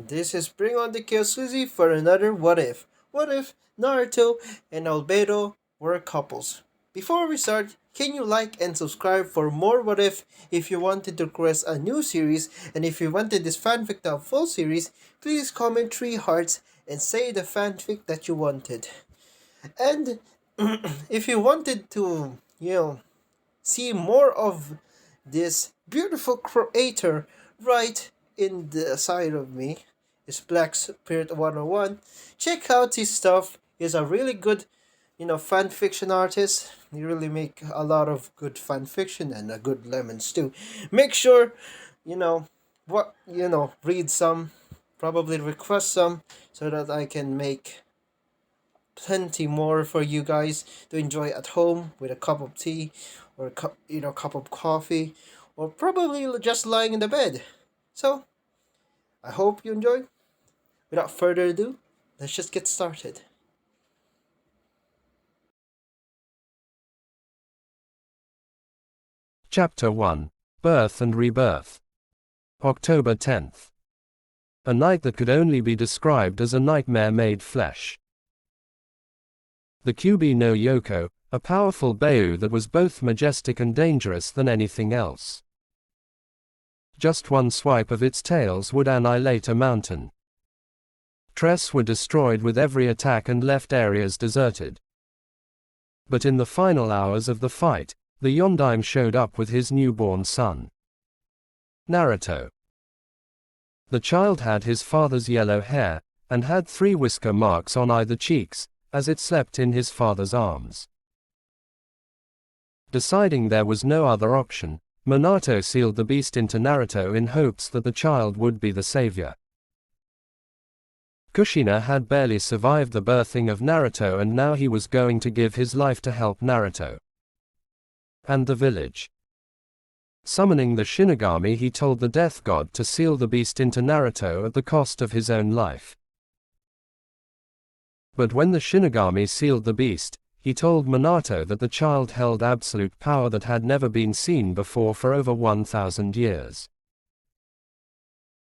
This is Bringonthechaos Glizzy for another What If. What if Naruto and Albedo were couples? Before we start, can you like and subscribe for more What If you wanted to request a new series, and if you wanted this fanfic to have full series, please comment 3 hearts and say the fanfic that you wanted. And if you wanted to, see more of this beautiful creator right in the side of me, is Black Spirit 101. Check out his stuff. He's a really good, fan fiction artist. He really make a lot of good fan fiction and a good lemons too. Make sure, read some, probably request some, so that I can make plenty more for you guys to enjoy at home with a cup of tea or cup of coffee, or probably just lying in the bed. So I hope you enjoy. Without further ado, let's just get started. Chapter 1: Birth and Rebirth. October 10th. A night that could only be described as a nightmare made flesh. The Kyuubi no Yoko, a powerful Beiyu that was both majestic and dangerous than anything else. Just one swipe of its tails would annihilate a mountain. Trees were destroyed with every attack and left areas deserted. But in the final hours of the fight, the Yondaime showed up with his newborn son, Naruto. The child had his father's yellow hair, and had 3 whisker marks on either cheeks, as it slept in his father's arms. Deciding there was no other option, Minato sealed the beast into Naruto in hopes that the child would be the savior. Kushina had barely survived the birthing of Naruto, and now he was going to give his life to help Naruto and the village. Summoning the Shinigami, he told the Death God to seal the beast into Naruto at the cost of his own life. But when the Shinigami sealed the beast, he told Minato that the child held absolute power that had never been seen before for over 1,000 years.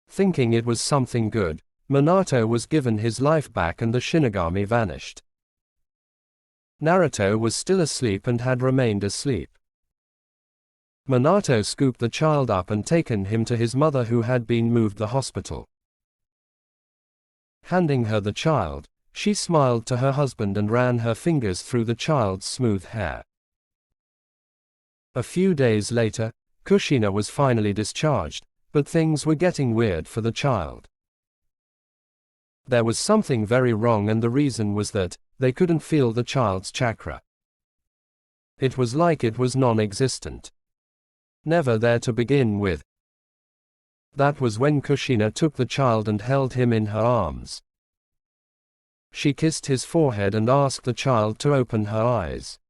Thinking it was something good, Minato was given his life back and the Shinigami vanished. Naruto was still asleep and had remained asleep. Minato scooped the child up and taken him to his mother, who had been moved to the hospital. Handing her the child, she smiled to her husband and ran her fingers through the child's smooth hair. A few days later, Kushina was finally discharged, but things were getting weird for the child. There was something very wrong, and the reason was that they couldn't feel the child's chakra. It was like it was non-existent. Never there to begin with. That was when Kushina took the child and held him in her arms. She kissed his forehead and asked the child to open her eyes.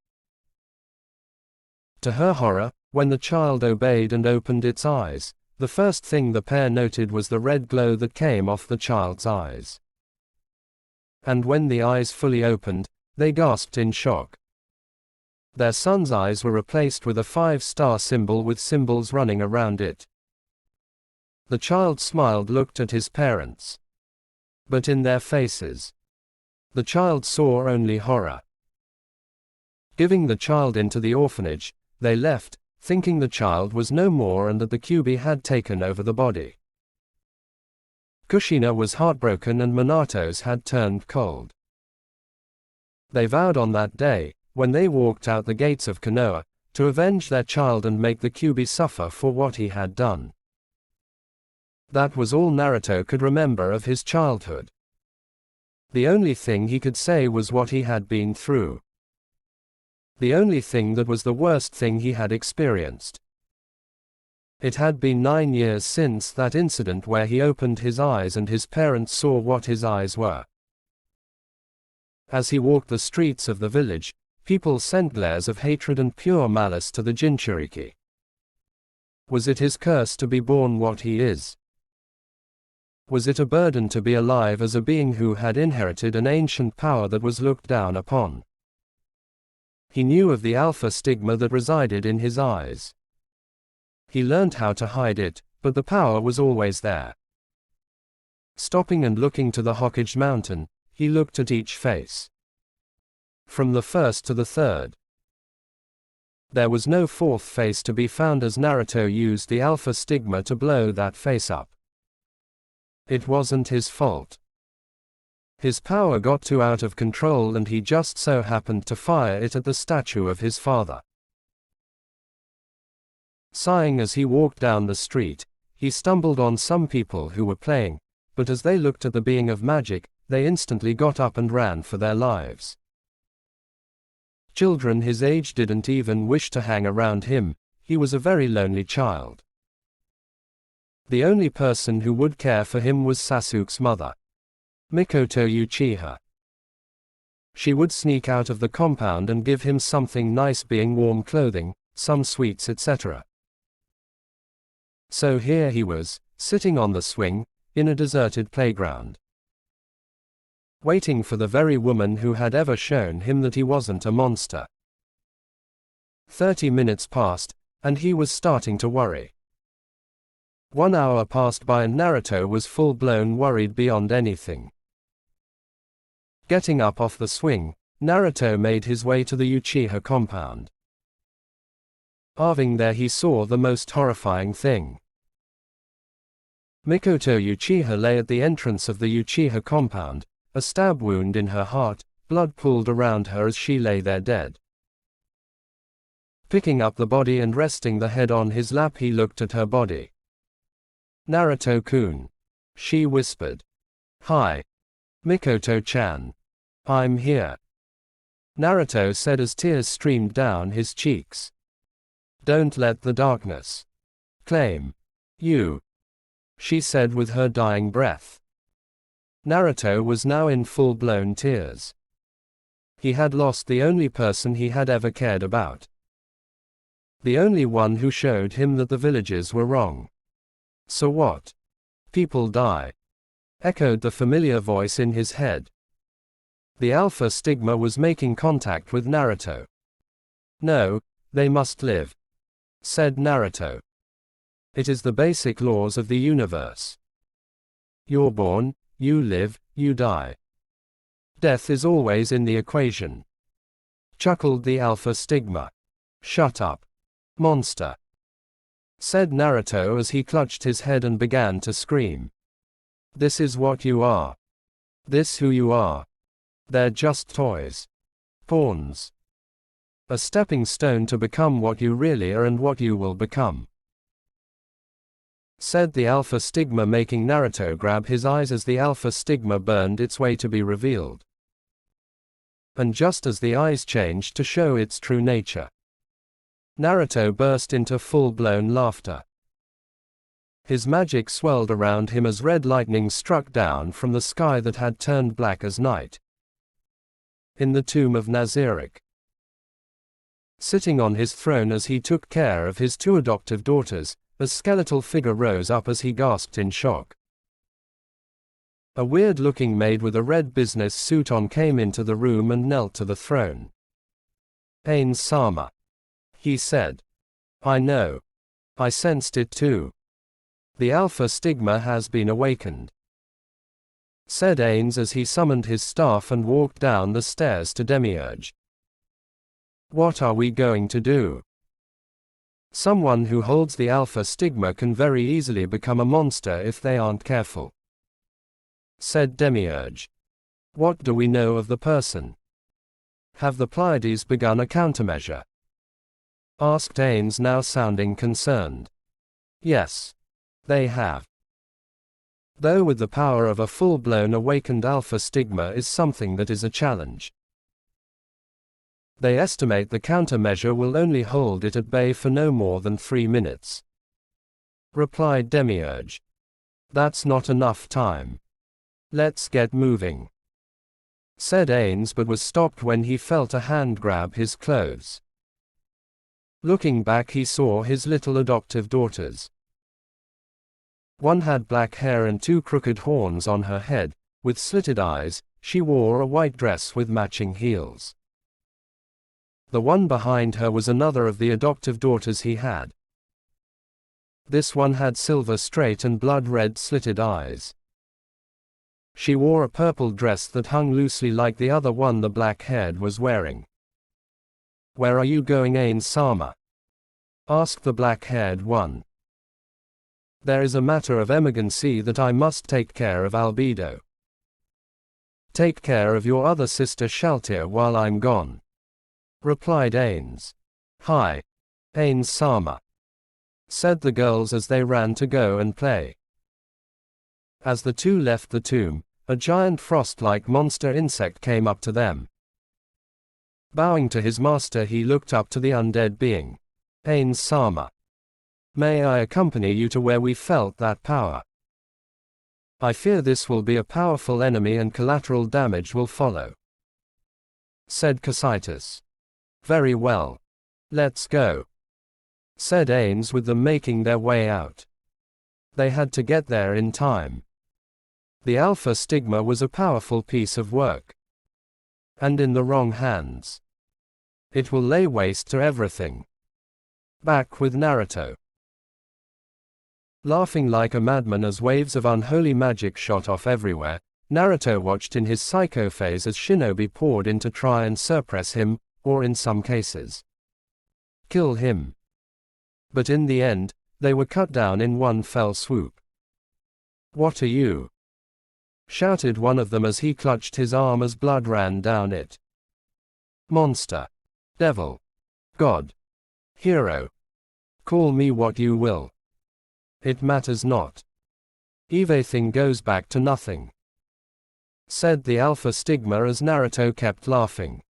To her horror, when the child obeyed and opened its eyes, the first thing the pair noted was the red glow that came off the child's eyes. And when the eyes fully opened, they gasped in shock. Their son's eyes were replaced with a 5-star symbol with symbols running around it. The child smiled, looked at his parents. But in their faces, the child saw only horror. Giving the child into the orphanage, they left, thinking the child was no more and that the Kyuubi had taken over the body. Kushina was heartbroken and Minato's had turned cold. They vowed on that day, when they walked out the gates of Konoha, to avenge their child and make the Kyuubi suffer for what he had done. That was all Naruto could remember of his childhood. The only thing he could say was what he had been through. The only thing that was the worst thing he had experienced. It had been 9 years since that incident where he opened his eyes and his parents saw what his eyes were. As he walked the streets of the village, people sent glares of hatred and pure malice to the Jinchuriki. Was it his curse to be born what he is? Was it a burden to be alive as a being who had inherited an ancient power that was looked down upon? He knew of the alpha stigma that resided in his eyes. He learned how to hide it, but the power was always there. Stopping and looking to the Hokage mountain, he looked at each face. From the first to the third. There was no fourth face to be found as Naruto used the Alpha Stigma to blow that face up. It wasn't his fault. His power got too out of control and he just so happened to fire it at the statue of his father. Sighing as he walked down the street, he stumbled on some people who were playing, but as they looked at the being of magic, they instantly got up and ran for their lives. Children his age didn't even wish to hang around him, he was a very lonely child. The only person who would care for him was Sasuke's mother, Mikoto Uchiha. She would sneak out of the compound and give him something nice, being warm clothing, some sweets, etc. So here he was, sitting on the swing, in a deserted playground, waiting for the very woman who had ever shown him that he wasn't a monster. 30 minutes passed, and he was starting to worry. 1 hour passed by and Naruto was full-blown worried beyond anything. Getting up off the swing, Naruto made his way to the Uchiha compound. Arriving there he saw the most horrifying thing. Mikoto Uchiha lay at the entrance of the Uchiha compound, a stab wound in her heart, blood pooled around her as she lay there dead. Picking up the body and resting the head on his lap, he looked at her body. "Naruto-kun," she whispered. "Hi. Mikoto-chan. I'm here," Naruto said as tears streamed down his cheeks. "Don't let the darkness claim you," she said with her dying breath. Naruto was now in full-blown tears. He had lost the only person he had ever cared about. The only one who showed him that the villagers were wrong. "So what? People die," echoed the familiar voice in his head. The Alpha Stigma was making contact with Naruto. "No, they must live," said Naruto. "It is the basic laws of the universe. You're born, you live, you die. Death is always in the equation," chuckled the Alpha Stigma. "Shut up, monster," said Naruto as he clutched his head and began to scream. "This is what you are. This who you are. They're just toys. Pawns. A stepping stone to become what you really are and what you will become," said the Alpha Stigma, making Naruto grab his eyes as the Alpha Stigma burned its way to be revealed. And just as the eyes changed to show its true nature, Naruto burst into full-blown laughter. His magic swelled around him as red lightning struck down from the sky that had turned black as night. In the tomb of Nazarick, sitting on his throne as he took care of his 2 adoptive daughters, a skeletal figure rose up as he gasped in shock. A weird-looking maid with a red business suit on came into the room and knelt to the throne. "Ains-sama," he said. "I know. I sensed it too. The Alpha Stigma has been awakened," said Ains as he summoned his staff and walked down the stairs to Demiurge. "What are we going to do? Someone who holds the Alpha Stigma can very easily become a monster if they aren't careful," said Demiurge. "What do we know of the person? Have the Pleiades begun a countermeasure?" asked Ains, now sounding concerned. "Yes. They have. Though with the power of a full-blown awakened Alpha Stigma is something that is a challenge. They estimate the countermeasure will only hold it at bay for no more than 3 minutes," replied Demiurge. "That's not enough time. Let's get moving," said Ains, but was stopped when he felt a hand grab his clothes. Looking back, he saw his little adoptive daughters. One had black hair and 2 crooked horns on her head, with slitted eyes. She wore a white dress with matching heels. The one behind her was another of the adoptive daughters he had. This one had silver straight and blood-red slitted eyes. She wore a purple dress that hung loosely like the other one the black-haired was wearing. "Where are you going, Ain-sama?" asked the black-haired one. "There is a matter of emergency that I must take care of, Albedo." "Take care of your other sister Shaltir while I'm gone," replied Ains. "Hi, Ains-sama," said the girls as they ran to go and play. As the two left the tomb, a giant frost-like monster insect came up to them. Bowing to his master, he looked up to the undead being. "Ains-sama, may I accompany you to where we felt that power? I fear this will be a powerful enemy and collateral damage will follow," said Cocytus. "Very well. Let's go," said Ains, with them making their way out. They had to get there in time. The Alpha Stigma was a powerful piece of work. And in the wrong hands, it will lay waste to everything. Back with Naruto. Laughing like a madman as waves of unholy magic shot off everywhere, Naruto watched in his psycho phase as shinobi poured in to try and suppress him, or in some cases, kill him. But in the end, they were cut down in one fell swoop. "What are you?" shouted one of them as he clutched his arm as blood ran down it. "Monster. Devil. God. Hero. Call me what you will. It matters not. Everything goes back to nothing," said the Alpha Stigma as Naruto kept laughing.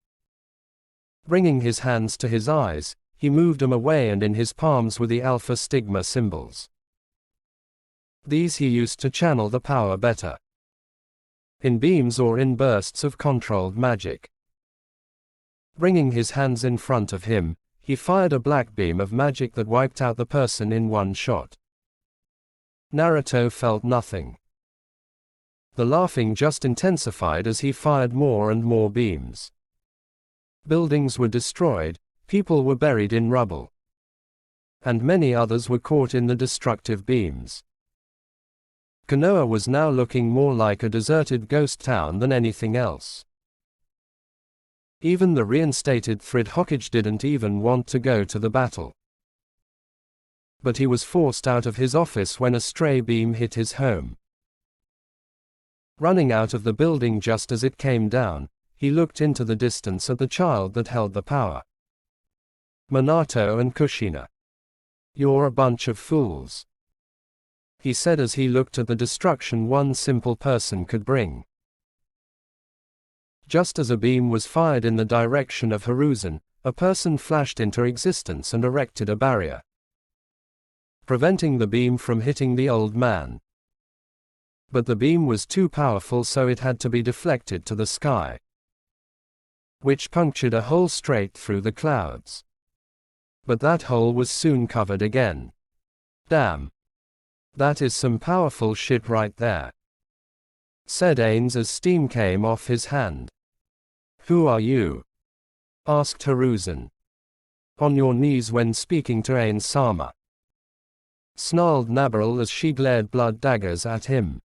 Bringing his hands to his eyes, he moved them away, and in his palms were the Alpha Stigma symbols. These he used to channel the power better, in beams or in bursts of controlled magic. Bringing his hands in front of him, he fired a black beam of magic that wiped out the person in one shot. Naruto felt nothing. The laughing just intensified as he fired more and more beams. Buildings were destroyed, people were buried in rubble, and many others were caught in the destructive beams. Konoha was now looking more like a deserted ghost town than anything else. Even the reinstated Thread Hokage didn't even want to go to the battle. But he was forced out of his office when a stray beam hit his home. Running out of the building just as it came down, he looked into the distance at the child that held the power. "Minato and Kushina. You're a bunch of fools," he said as he looked at the destruction one simple person could bring. Just as a beam was fired in the direction of Hiruzen, a person flashed into existence and erected a barrier, preventing the beam from hitting the old man. But the beam was too powerful, so it had to be deflected to the sky, which punctured a hole straight through the clouds. But that hole was soon covered again. "Damn. That is some powerful shit right there," said Ains as steam came off his hand. "Who are you?" asked Hiruzen. "On your knees when speaking to Ain-sama," snarled Nabaril as she glared blood daggers at him.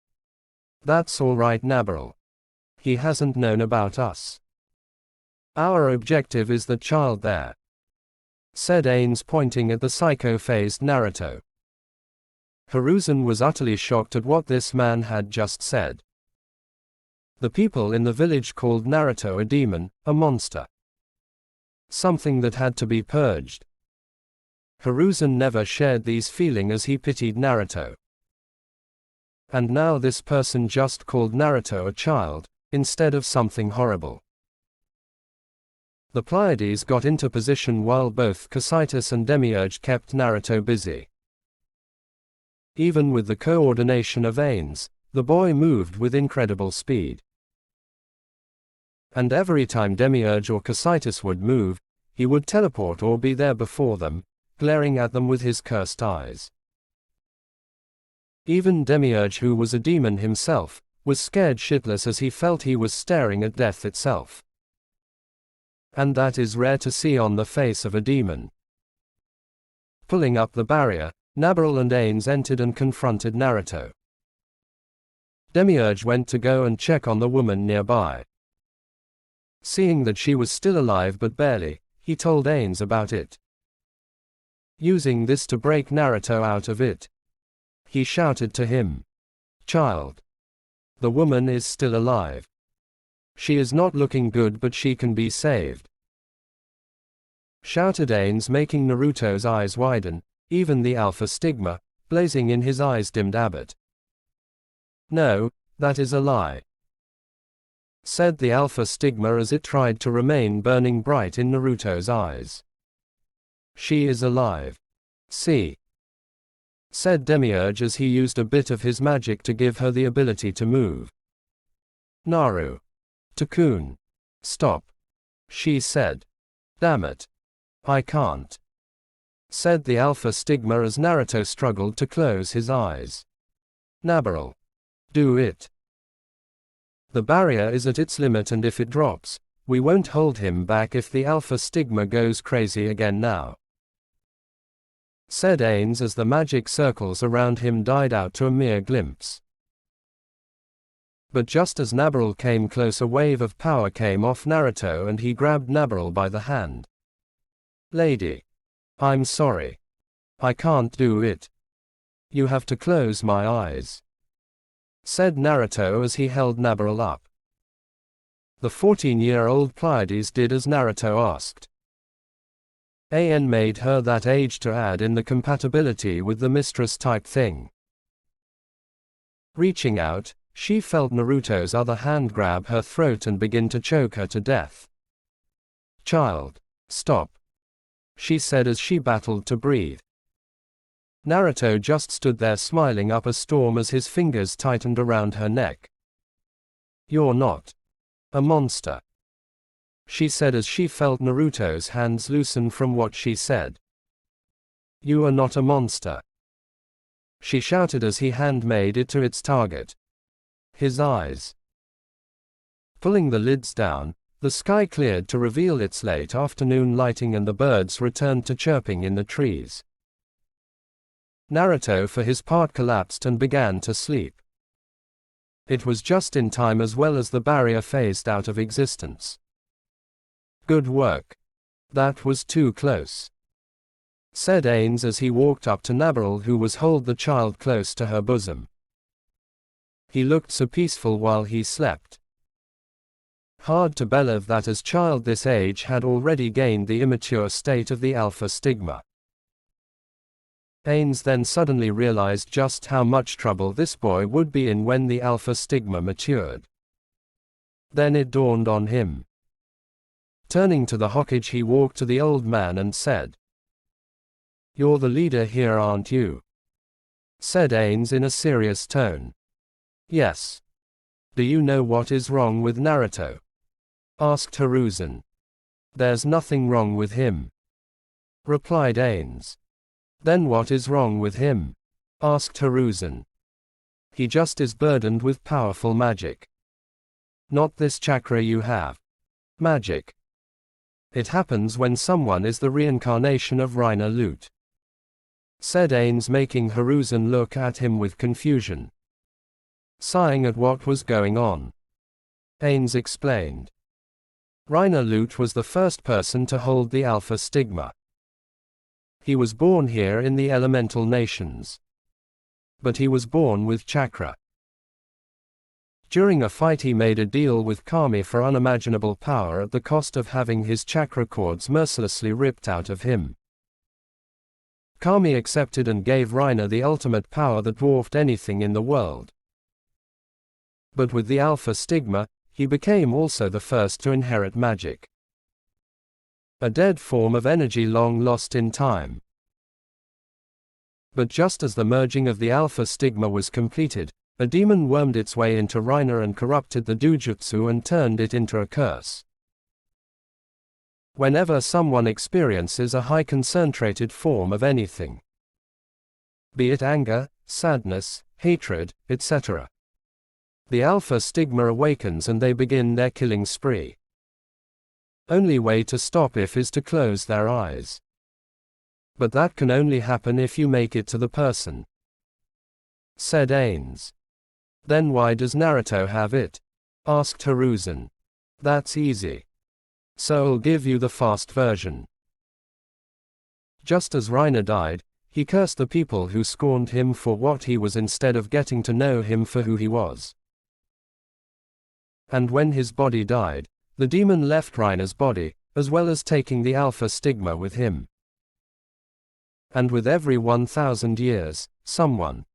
"That's all right, Nabaril. He hasn't known about us. Our objective is the child there," said Ains, pointing at the psycho-phased Naruto. Hiruzen was utterly shocked at what this man had just said. The people in the village called Naruto a demon, a monster, something that had to be purged. Hiruzen never shared these feelings as he pitied Naruto. And now this person just called Naruto a child, instead of something horrible. The Pleiades got into position while both Cocytus and Demiurge kept Naruto busy. Even with the coordination of Ains, the boy moved with incredible speed. And every time Demiurge or Cocytus would move, he would teleport or be there before them, glaring at them with his cursed eyes. Even Demiurge, who was a demon himself, was scared shitless as he felt he was staring at death itself. And that is rare to see on the face of a demon. Pulling up the barrier, Nabaril and Ains entered and confronted Naruto. Demiurge went to go and check on the woman nearby. Seeing that she was still alive but barely, he told Ains about it. Using this to break Naruto out of it, he shouted to him, "Child, the woman is still alive. She is not looking good but she can be saved," shouted Ains, making Naruto's eyes widen, even the alpha stigma, blazing in his eyes, dimmed Abbott. "No, that is a lie," said the alpha stigma as it tried to remain burning bright in Naruto's eyes. "She is alive. See," said Demiurge as he used a bit of his magic to give her the ability to move. "Naruto-kun, stop," she said. "Damn it. I can't," said the alpha stigma as Naruto struggled to close his eyes. "Nabaril, do it. The barrier is at its limit and if it drops, we won't hold him back if the alpha stigma goes crazy again now," said Ains as the magic circles around him died out to a mere glimpse. But just as Nabaril came close, a wave of power came off Naruto and he grabbed Nabaril by the hand. "Lady, I'm sorry. I can't do it. You have to close my eyes," said Naruto as he held Nabaril up. The 14-year-old Pleiades did as Naruto asked. An made her that age to add in the compatibility with the mistress type thing. Reaching out, she felt Naruto's other hand grab her throat and begin to choke her to death. "Child, stop," she said as she battled to breathe. Naruto just stood there smiling up a storm as his fingers tightened around her neck. "You're not a monster," she said as she felt Naruto's hands loosen from what she said. "You are not a monster," she shouted as he hand-made it to its target. His eyes. Pulling the lids down, the sky cleared to reveal its late afternoon lighting and the birds returned to chirping in the trees. Naruto for his part collapsed and began to sleep. It was just in time as well as the barrier phased out of existence. "Good work. That was too close," said Ains as he walked up to Nabaril who was hold the child close to her bosom. He looked so peaceful while he slept. Hard to believe that as child this age had already gained the immature state of the alpha stigma. Ains then suddenly realized just how much trouble this boy would be in when the alpha stigma matured. Then it dawned on him. Turning to the Hokage, he walked to the old man and said, "You're the leader here, aren't you?" said Ains in a serious tone. "Yes. Do you know what is wrong with Naruto?" asked Hiruzen. "There's nothing wrong with him," replied Ains. "Then what is wrong with him?" asked Hiruzen. "He just is burdened with powerful magic. Not this chakra you have. Magic. It happens when someone is the reincarnation of Reiner Loot," said Ains, making Hiruzen look at him with confusion. Sighing at what was going on, Ains explained. Reiner Loot was the first person to hold the alpha stigma. He was born here in the elemental nations. But he was born with chakra. During a fight he made a deal with Kami for unimaginable power at the cost of having his chakra cords mercilessly ripped out of him. Kami accepted and gave Reiner the ultimate power that dwarfed anything in the world. But with the alpha stigma, he became also the first to inherit magic. A dead form of energy long lost in time. But just as the merging of the alpha stigma was completed, a demon wormed its way into Reiner and corrupted the dojutsu and turned it into a curse. Whenever someone experiences a high concentrated form of anything, be it anger, sadness, hatred, etc., the alpha stigma awakens and they begin their killing spree. Only way to stop if is to close their eyes. But that can only happen if you make it to the person, said Ains. Then why does Naruto have it? Asked Hiruzen. That's easy. So I'll give you the fast version. Just as Reiner died, he cursed the people who scorned him for what he was instead of getting to know him for who he was. And when his body died, the demon left Reiner's body, as well as taking the alpha stigma with him. And with every 1,000 years, someone,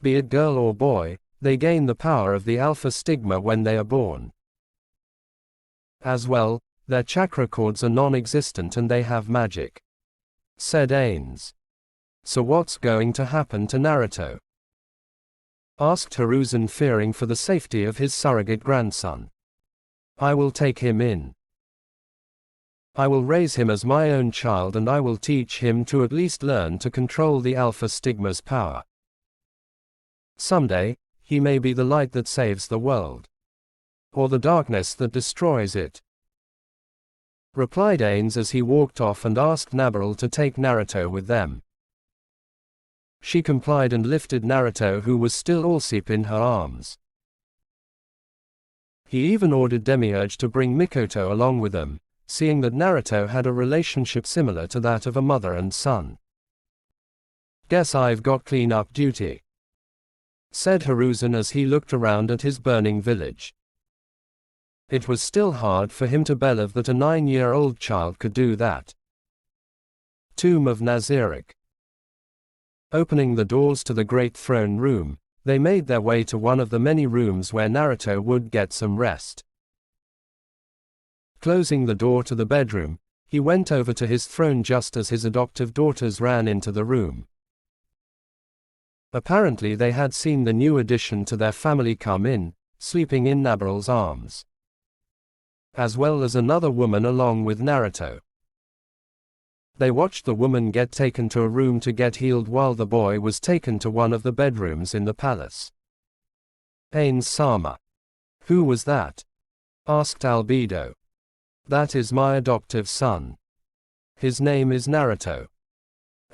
be it girl or boy, they gain the power of the alpha stigma when they are born. As well, their chakra cords are non-existent and they have magic. Said Ains. So what's going to happen to Naruto? Asked Hiruzen, fearing for the safety of his surrogate grandson. I will take him in. I will raise him as my own child and I will teach him to at least learn to control the alpha stigma's power. Someday, he may be the light that saves the world. Or the darkness that destroys it. Replied Ains as he walked off and asked Nabaril to take Naruto with them. She complied and lifted Naruto, who was still all asleep, in her arms. He even ordered Demiurge to bring Mikoto along with them, seeing that Naruto had a relationship similar to that of a mother and son. Guess I've got clean-up duty, said Hiruzen as he looked around at his burning village. It was still hard for him to believe that a 9-year-old child could do that. Tomb of Nazarick. Opening the doors to the great throne room, they made their way to one of the many rooms where Naruto would get some rest. Closing the door to the bedroom, he went over to his throne just as his adoptive daughters ran into the room. Apparently they had seen the new addition to their family come in, sleeping in Nabaril's arms, as well as another woman along with Naruto. They watched the woman get taken to a room to get healed while the boy was taken to one of the bedrooms in the palace. Ains-sama. Who was that? Asked Albedo. That is my adoptive son. His name is Naruto.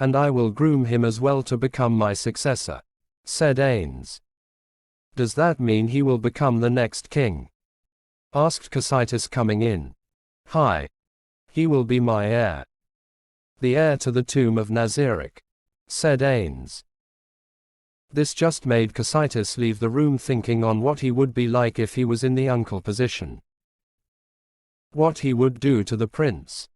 And I will groom him as well to become my successor, said Ains. Does that mean he will become the next king? Asked Cositus, coming in. Hi. He will be my heir. The heir to the tomb of Nazarick, said Ains. This just made Cositus leave the room, thinking on what he would be like if he was in the uncle position. What he would do to the prince.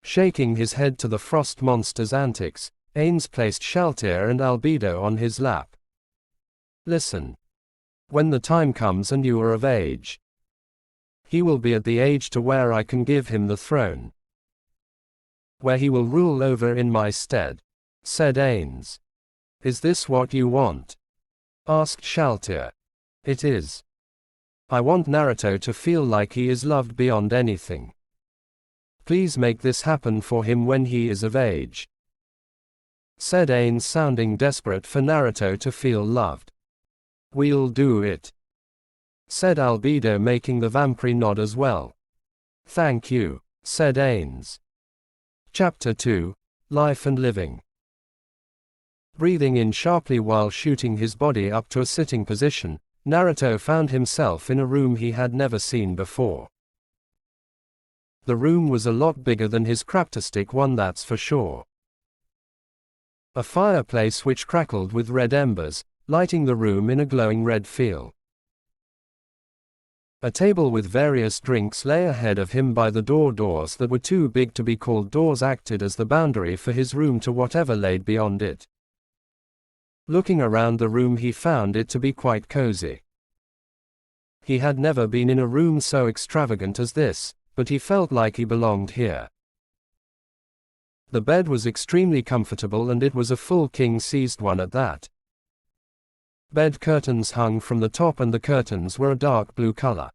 Shaking his head to the frost monster's antics, Ains placed Shaltir and Albedo on his lap. Listen. When the time comes and you are of age, he will be at the age to where I can give him the throne, where he will rule over in my stead, said Ains. Is this what you want? Asked Shaltir. It is. I want Naruto to feel like he is loved beyond anything. Please make this happen for him when he is of age, said Ains, sounding desperate for Naruto to feel loved. We'll do it, said Albedo, making the vampire nod as well. Thank you, said Ains. Chapter 2, Life and Living. Breathing in sharply while shooting his body up to a sitting position, Naruto found himself in a room he had never seen before. The room was a lot bigger than his craptastic one, that's for sure. A fireplace which crackled with red embers, lighting the room in a glowing red feel. A table with various drinks lay ahead of him by the doors that were too big to be called doors acted as the boundary for his room to whatever laid beyond it. Looking around the room, he found it to be quite cozy. He had never been in a room so extravagant as this, but he felt like he belonged here. The bed was extremely comfortable and it was a full king-sized one at that. Bed curtains hung from the top and the curtains were a dark blue color.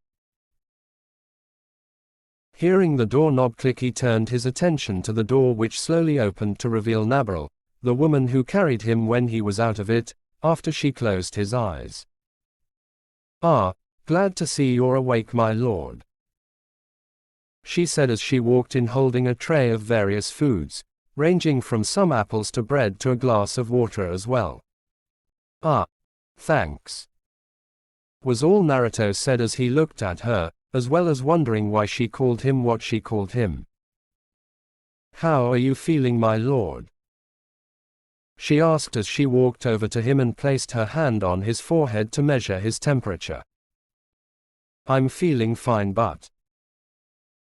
Hearing the doorknob click, he turned his attention to the door, which slowly opened to reveal Nabaril, the woman who carried him when he was out of it, after she closed his eyes. Ah, glad to see you're awake, my lord, she said as she walked in holding a tray of various foods, ranging from some apples to bread to a glass of water as well. Ah, Thanks, was all Naruto said as he looked at her, as well as wondering why she called him what she called him. How are you feeling, my lord? She asked as she walked over to him and placed her hand on his forehead to measure his temperature. I'm feeling fine, but...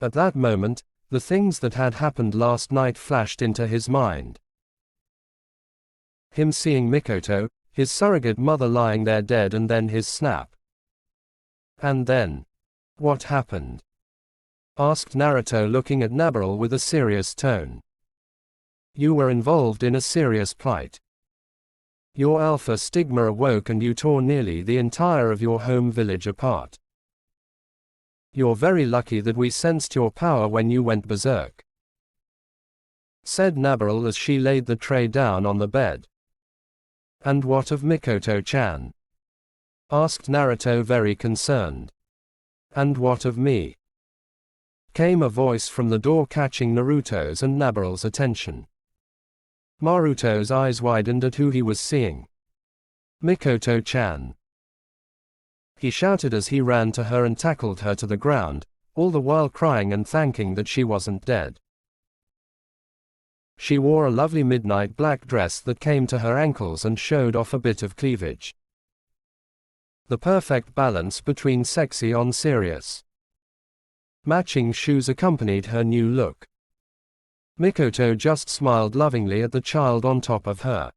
At that moment, the things that had happened last night flashed into his mind. Him seeing Mikoto, his surrogate mother lying there dead, and then his snap. And then, what happened? Asked Naruto, looking at Nabaril with a serious tone. You were involved in a serious plight. Your alpha stigma awoke and you tore nearly the entire of your home village apart. You're very lucky that we sensed your power when you went berserk, said Nabaril as she laid the tray down on the bed. And what of Mikoto-chan? Asked Naruto, very concerned. And what of me? Came a voice from the door, catching Naruto's and Nabaril's attention. Naruto's eyes widened at who he was seeing. Mikoto-chan. He shouted as he ran to her and tackled her to the ground, all the while crying and thanking that she wasn't dead. She wore a lovely midnight black dress that came to her ankles and showed off a bit of cleavage. The perfect balance between sexy and serious. Matching shoes accompanied her new look. Mikoto just smiled lovingly at the child on top of her.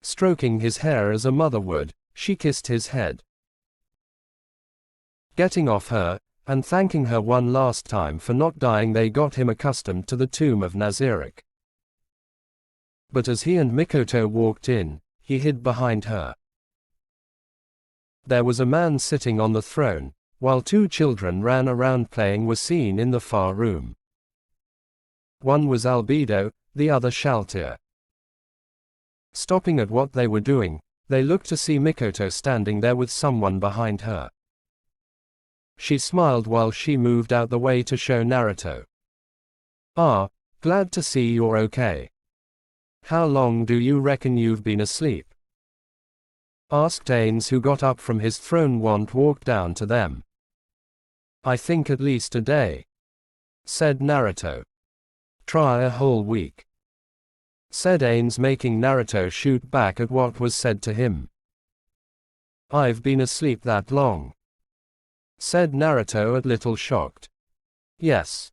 Stroking his hair as a mother would, she kissed his head. Getting off her, and thanking her one last time for not dying, they got him accustomed to the tomb of Nazarick. But as he and Mikoto walked in, he hid behind her. There was a man sitting on the throne, while two children ran around playing were seen in the far room. One was Albedo, the other Shaltir. Stopping at what they were doing, they looked to see Mikoto standing there with someone behind her. She smiled while she moved out the way to show Naruto. Ah, glad to see you're okay. How long do you reckon you've been asleep? Asked Ains, who got up from his throne and walked down to them. I think at least a day, said Naruto. Try a whole week, said Ains, making Naruto shoot back at what was said to him. I've been asleep that long, said Naruto, a little shocked. Yes.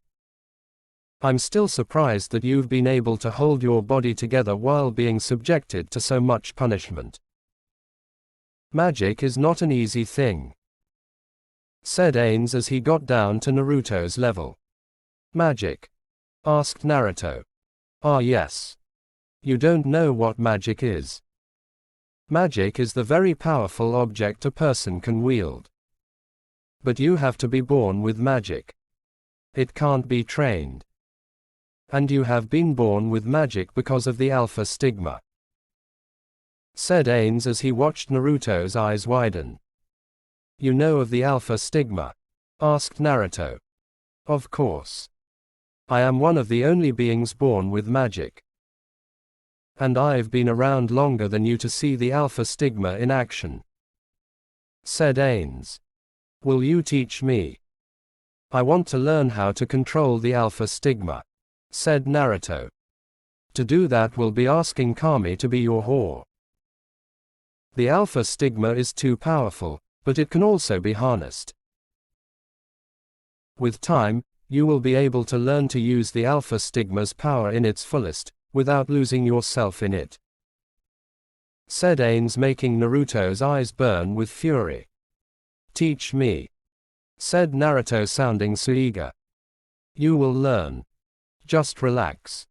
I'm still surprised that you've been able to hold your body together while being subjected to so much punishment. Magic is not an easy thing, said Ains as he got down to Naruto's level. Magic? Asked Naruto. Ah yes. You don't know what magic is. Magic is the very powerful object a person can wield. But you have to be born with magic. It can't be trained. And you have been born with magic because of the alpha stigma, said Ains as he watched Naruto's eyes widen. You know of the alpha stigma? Asked Naruto. Of course. I am one of the only beings born with magic. And I've been around longer than you to see the alpha stigma in action, said Ains. Will you teach me? I want to learn how to control the alpha stigma, said Naruto. To do that will be asking Kami to be your whore. The alpha stigma is too powerful, but it can also be harnessed. With time, you will be able to learn to use the alpha stigma's power in its fullest, without losing yourself in it, said Ains, making Naruto's eyes burn with fury. Teach me, said Naruto, sounding so eager. You will learn. Just relax,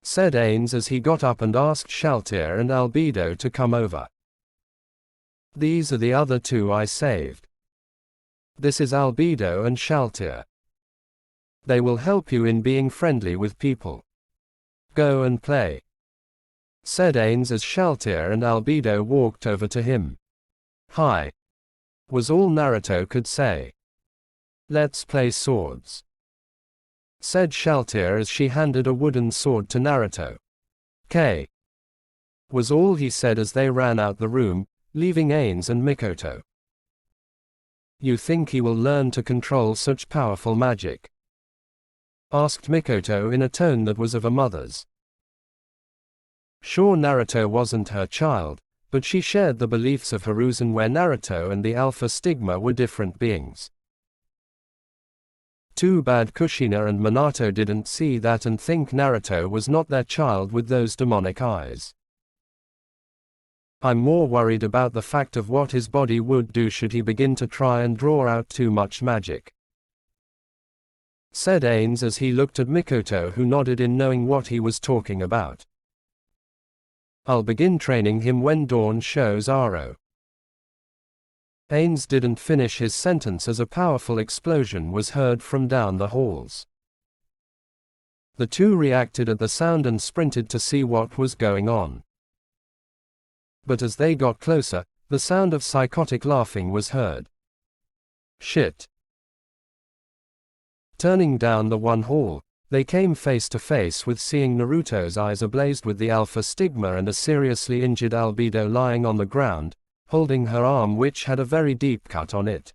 said Ains as he got up and asked Shaltir and Albedo to come over. These are the other two I saved. This is Albedo and Shaltir. They will help you in being friendly with people. Go and play, said Ains as Shaltir and Albedo walked over to him. Hi, was all Naruto could say. Let's play swords, said Shaltir as she handed a wooden sword to Naruto. K. was all he said as they ran out the room, leaving Ains and Mikoto. You think he will learn to control such powerful magic? Asked Mikoto in a tone that was of a mother's. Sure, Naruto wasn't her child, but she shared the beliefs of Hiruzen, where Naruto and the Alpha Stigma were different beings. Too bad Kushina and Minato didn't see that and think Naruto was not their child with those demonic eyes. I'm more worried about the fact of what his body would do should he begin to try and draw out too much magic, said Ains as he looked at Mikoto, who nodded in knowing what he was talking about. I'll begin training him when dawn shows Aro. Ains didn't finish his sentence as a powerful explosion was heard from down the halls. The two reacted at the sound and sprinted to see what was going on. But as they got closer, the sound of psychotic laughing was heard. Shit. Turning down the one hall, they came face to face with seeing Naruto's eyes ablaze with the Alpha Stigma and a seriously injured Albedo lying on the ground, holding her arm which had a very deep cut on it.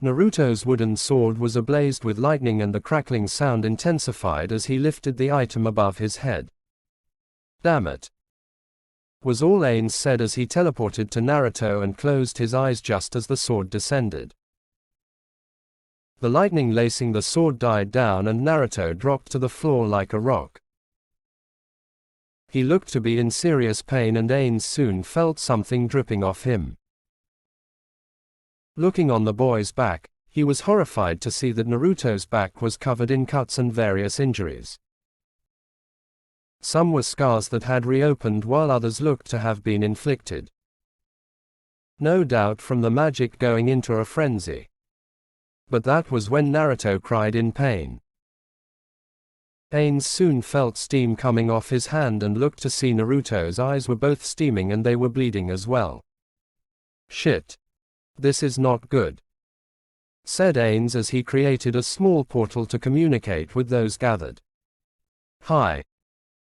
Naruto's wooden sword was ablaze with lightning and the crackling sound intensified as he lifted the item above his head. Damn it, was all Ains said as he teleported to Naruto and closed his eyes just as the sword descended. The lightning lacing the sword died down and Naruto dropped to the floor like a rock. He looked to be in serious pain and Ains soon felt something dripping off him. Looking on the boy's back, he was horrified to see that Naruto's back was covered in cuts and various injuries. Some were scars that had reopened while others looked to have been inflicted. No doubt from the magic going into a frenzy. But that was when Naruto cried in pain. Ains soon felt steam coming off his hand and looked to see Naruto's eyes were both steaming and they were bleeding as well. Shit. This is not good, said Ains as he created a small portal to communicate with those gathered. Hi,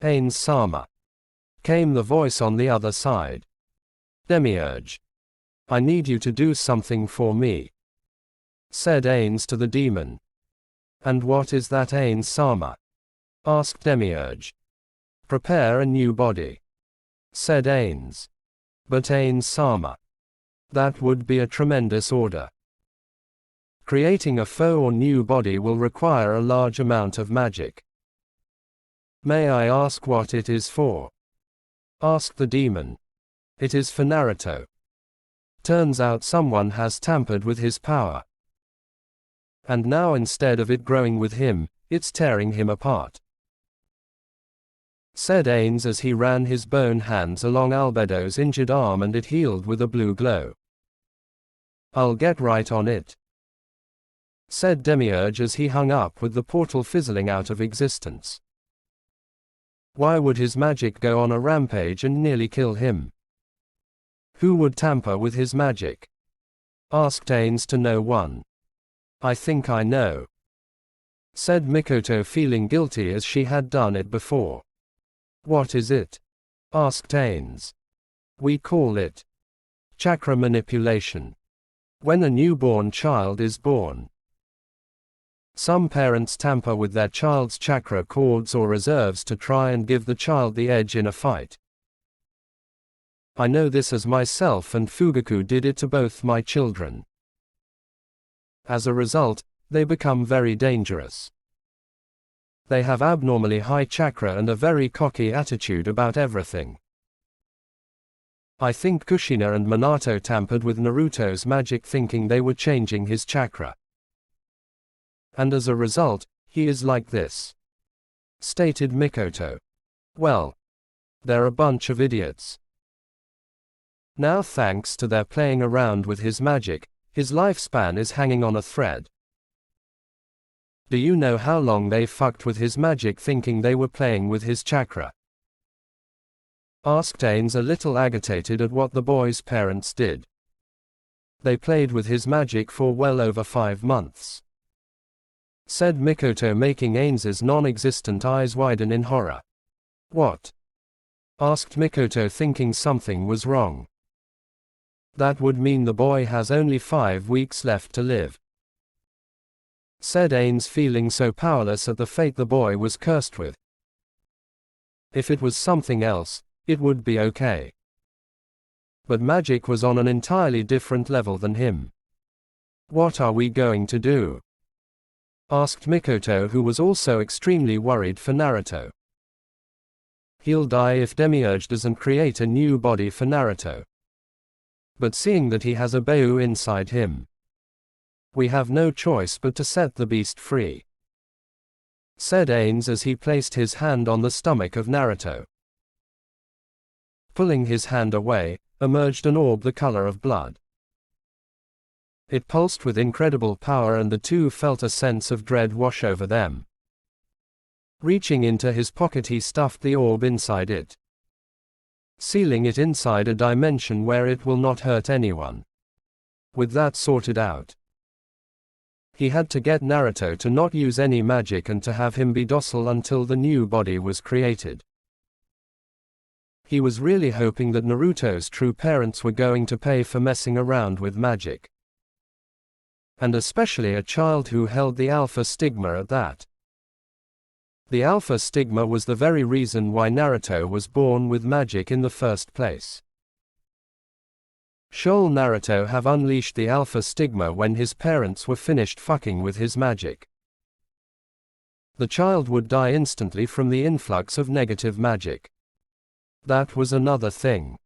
Ains-sama, came the voice on the other side. Demiurge, I need you to do something for me, said Ains to the demon. And what is that, Ains-sama? Asked Demiurge. Prepare a new body, said Ains. But Ains-sama, that would be a tremendous order. Creating a foe or new body will require a large amount of magic. May I ask what it is for? Asked the demon. It is for Naruto. Turns out someone has tampered with his power. And now instead of it growing with him, it's tearing him apart, said Ains as he ran his bone hands along Albedo's injured arm and it healed with a blue glow. I'll get right on it, said Demiurge as he hung up with the portal fizzling out of existence. Why would his magic go on a rampage and nearly kill him? Who would tamper with his magic? Asked Ains to no one. I think I know, said Mikoto, feeling guilty as she had done it before. What is it? Asked Ains. We call it chakra manipulation. When a newborn child is born, some parents tamper with their child's chakra cords or reserves to try and give the child the edge in a fight. I know this as myself and Fugaku did it to both my children. As a result, they become very dangerous. They have abnormally high chakra and a very cocky attitude about everything. I think Kushina and Minato tampered with Naruto's magic thinking they were changing his chakra. And as a result, he is like this, stated Mikoto. Well, they're a bunch of idiots. Now thanks to their playing around with his magic, his lifespan is hanging on a thread. Do you know how long they fucked with his magic thinking they were playing with his chakra? Asked Ains, a little agitated at what the boy's parents did. They played with his magic for well over 5 months, said Mikoto, making Ains's non-existent eyes widen in horror. What? asked Mikoto, thinking something was wrong. That would mean the boy has only 5 weeks left to live, said Ains, feeling so powerless at the fate the boy was cursed with. If it was something else, it would be okay. But magic was on an entirely different level than him. What are we going to do? Asked Mikoto, who was also extremely worried for Naruto. He'll die if Demiurge doesn't create a new body for Naruto. But seeing that he has a Beu inside him, we have no choice but to set the beast free, said Ains as he placed his hand on the stomach of Naruto. Pulling his hand away, emerged an orb the color of blood. It pulsed with incredible power, and the two felt a sense of dread wash over them. Reaching into his pocket, he stuffed the orb inside it, sealing it inside a dimension where it will not hurt anyone. With that sorted out, he had to get Naruto to not use any magic and to have him be docile until the new body was created. He was really hoping that Naruto's true parents were going to pay for messing around with magic. And especially a child who held the Alpha Stigma at that. The Alpha Stigma was the very reason why Naruto was born with magic in the first place. Should Naruto have unleashed the Alpha Stigma when his parents were finished fucking with his magic, the child would die instantly from the influx of negative magic. That was another thing.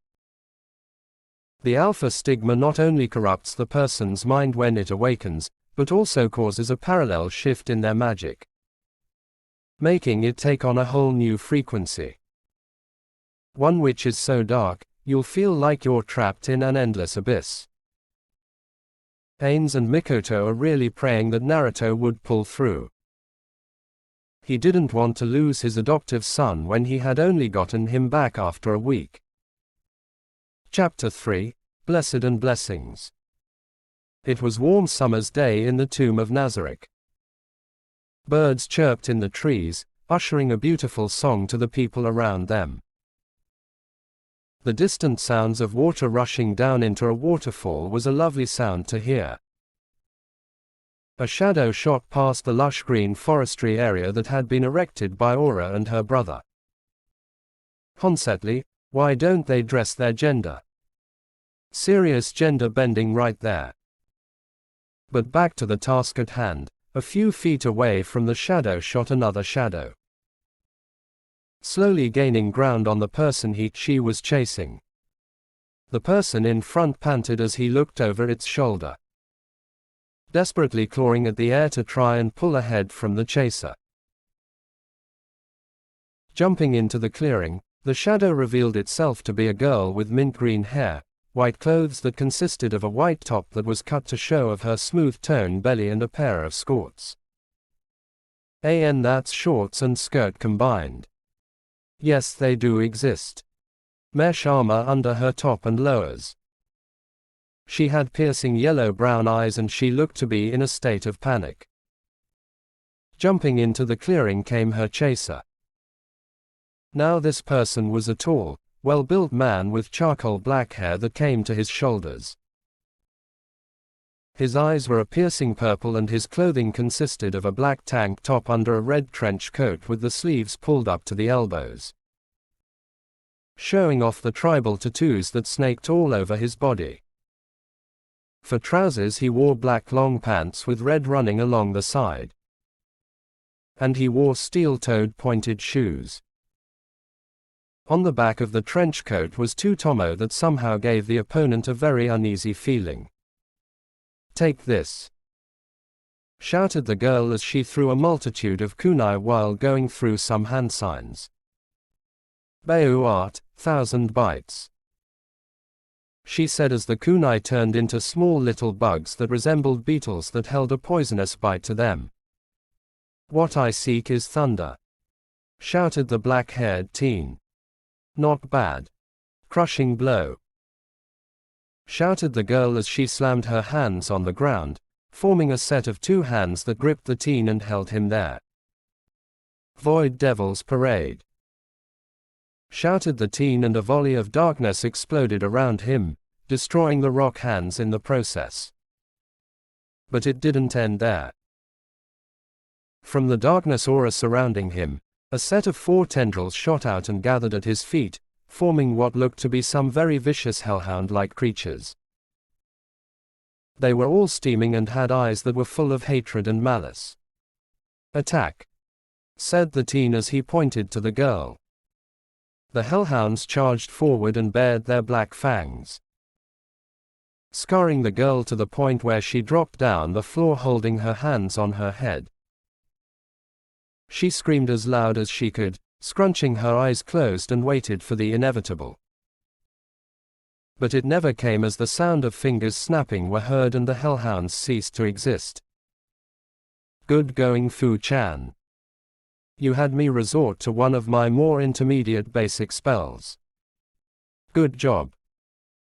The Alpha Stigma not only corrupts the person's mind when it awakens, but also causes a parallel shift in their magic, making it take on a whole new frequency. One which is so dark, you'll feel like you're trapped in an endless abyss. Ains and Mikoto are really praying that Naruto would pull through. He didn't want to lose his adoptive son when he had only gotten him back after a week. Chapter 3, Blessed and Blessings. It was warm summer's day in the tomb of Nazarick. Birds chirped in the trees, ushering a beautiful song to the people around them. The distant sounds of water rushing down into a waterfall was a lovely sound to hear. A shadow shot past the lush green forestry area that had been erected by Aura and her brother. Honestly, why don't they dress their gender? Serious gender bending right there. But back to the task at hand. A few feet away from the shadow shot another shadow, slowly gaining ground on the person she was chasing. The person in front panted as he looked over its shoulder, desperately clawing at the air to try and pull ahead from the chaser. Jumping into the clearing, the shadow revealed itself to be a girl with mint green hair, white clothes that consisted of a white top that was cut to show of her smooth-toned belly and a pair of skirts. And that's shorts and skirt combined. Yes, they do exist. Mesh armor under her top and lowers. She had piercing yellow-brown eyes and she looked to be in a state of panic. Jumping into the clearing came her chaser. Now this person was a tall, well-built man with charcoal black hair that came to his shoulders. His eyes were a piercing purple and his clothing consisted of a black tank top under a red trench coat with the sleeves pulled up to the elbows, showing off the tribal tattoos that snaked all over his body. For trousers he wore black long pants with red running along the side. And he wore steel-toed pointed shoes. On the back of the trench coat was 2 tomo that somehow gave the opponent a very uneasy feeling. "Take this," shouted the girl as she threw a multitude of kunai while going through some hand signs. "Beu art, 1,000 bytes," she said as the kunai turned into small little bugs that resembled beetles that held a poisonous bite to them. "What I seek is thunder," shouted the black-haired teen. "Not bad. Crushing blow," shouted the girl as she slammed her hands on the ground, forming a set of 2 hands that gripped the teen and held him there. "Void Devil's Parade." shouted the teen, and a volley of darkness exploded around him, destroying the rock hands in the process. But it didn't end there. From the darkness aura surrounding him, a set of 4 tendrils shot out and gathered at his feet, forming what looked to be some very vicious hellhound-like creatures. They were all steaming and had eyes that were full of hatred and malice. "Attack," said the teen as he pointed to the girl. The hellhounds charged forward and bared their black fangs, scarring the girl to the point where she dropped down the floor holding her hands on her head. She screamed as loud as she could, scrunching her eyes closed, and waited for the inevitable. But it never came, as the sound of fingers snapping were heard and the hellhounds ceased to exist. "Good going, Fu-chan. You had me resort to one of my more intermediate basic spells. Good job,"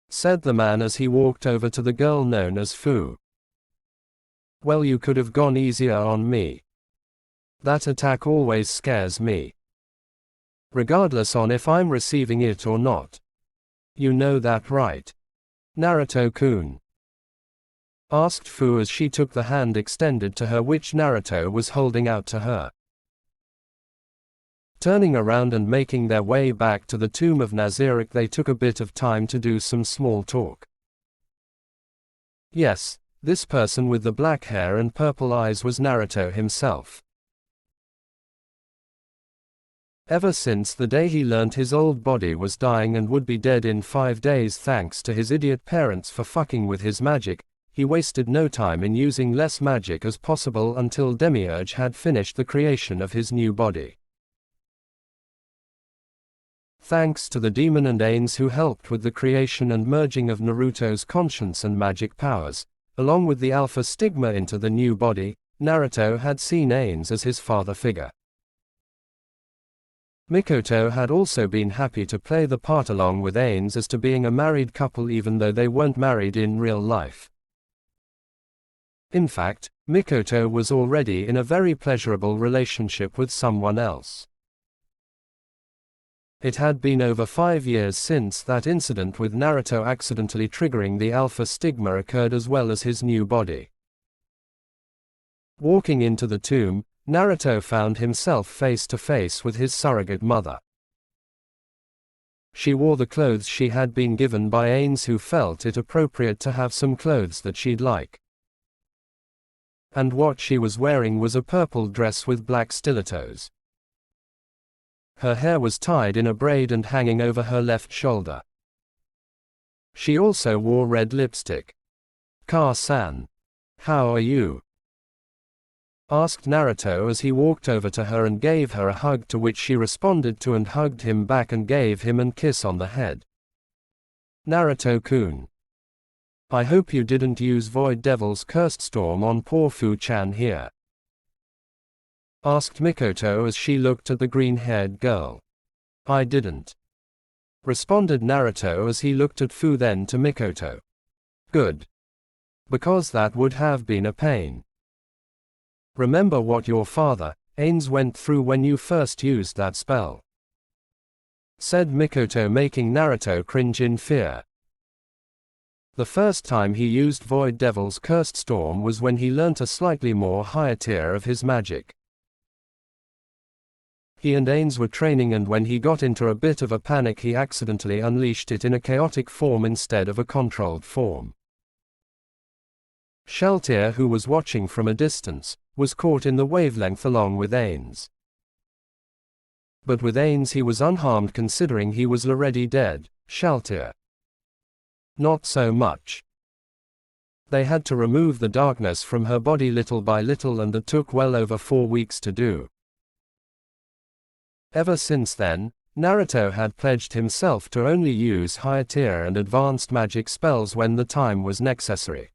said the man as he walked over to the girl known as Fu. "Well, you could have gone easier on me. That attack always scares me. Regardless on if I'm receiving it or not. You know that, right, Naruto-kun?" asked Fu as she took the hand extended to her which Naruto was holding out to her. Turning around and making their way back to the tomb of Nazarick, they took a bit of time to do some small talk. Yes, this person with the black hair and purple eyes was Naruto himself. Ever since the day he learned his old body was dying and would be dead in 5 days thanks to his idiot parents for fucking with his magic, he wasted no time in using less magic as possible until Demiurge had finished the creation of his new body. Thanks to the demon and Ains who helped with the creation and merging of Naruto's conscience and magic powers, along with the alpha stigma into the new body, Naruto had seen Ains as his father figure. Mikoto had also been happy to play the part along with Ains as to being a married couple even though they weren't married in real life. In fact, Mikoto was already in a very pleasurable relationship with someone else. It had been over 5 years since that incident with Naruto accidentally triggering the alpha stigma occurred, as well as his new body. Walking into the tomb, Naruto found himself face to face with his surrogate mother. She wore the clothes she had been given by Ains, who felt it appropriate to have some clothes that she'd like. And what she was wearing was a purple dress with black stilettos. Her hair was tied in a braid and hanging over her left shoulder. She also wore red lipstick. "Ka-san, how are you?" asked Naruto as he walked over to her and gave her a hug, to which she responded to and hugged him back and gave him a kiss on the head. "Naruto-kun, I hope you didn't use Void Devil's Cursed Storm on poor Fu-chan here," asked Mikoto as she looked at the green-haired girl. "I didn't," responded Naruto as he looked at Fu, then to Mikoto. "Good. Because that would have been a pain. Remember what your father, Ains, went through when you first used that spell," said Mikoto, making Naruto cringe in fear. The first time he used Void Devil's Cursed Storm was when he learnt a slightly more higher tier of his magic. He and Ains were training, and when he got into a bit of a panic he accidentally unleashed it in a chaotic form instead of a controlled form. Shaltir, who was watching from a distance, was caught in the wavelength along with Ains. But with Ains he was unharmed considering he was already dead. Shaltir, not so much. They had to remove the darkness from her body little by little, and that took well over 4 weeks to do. Ever since then, Naruto had pledged himself to only use higher tier and advanced magic spells when the time was necessary,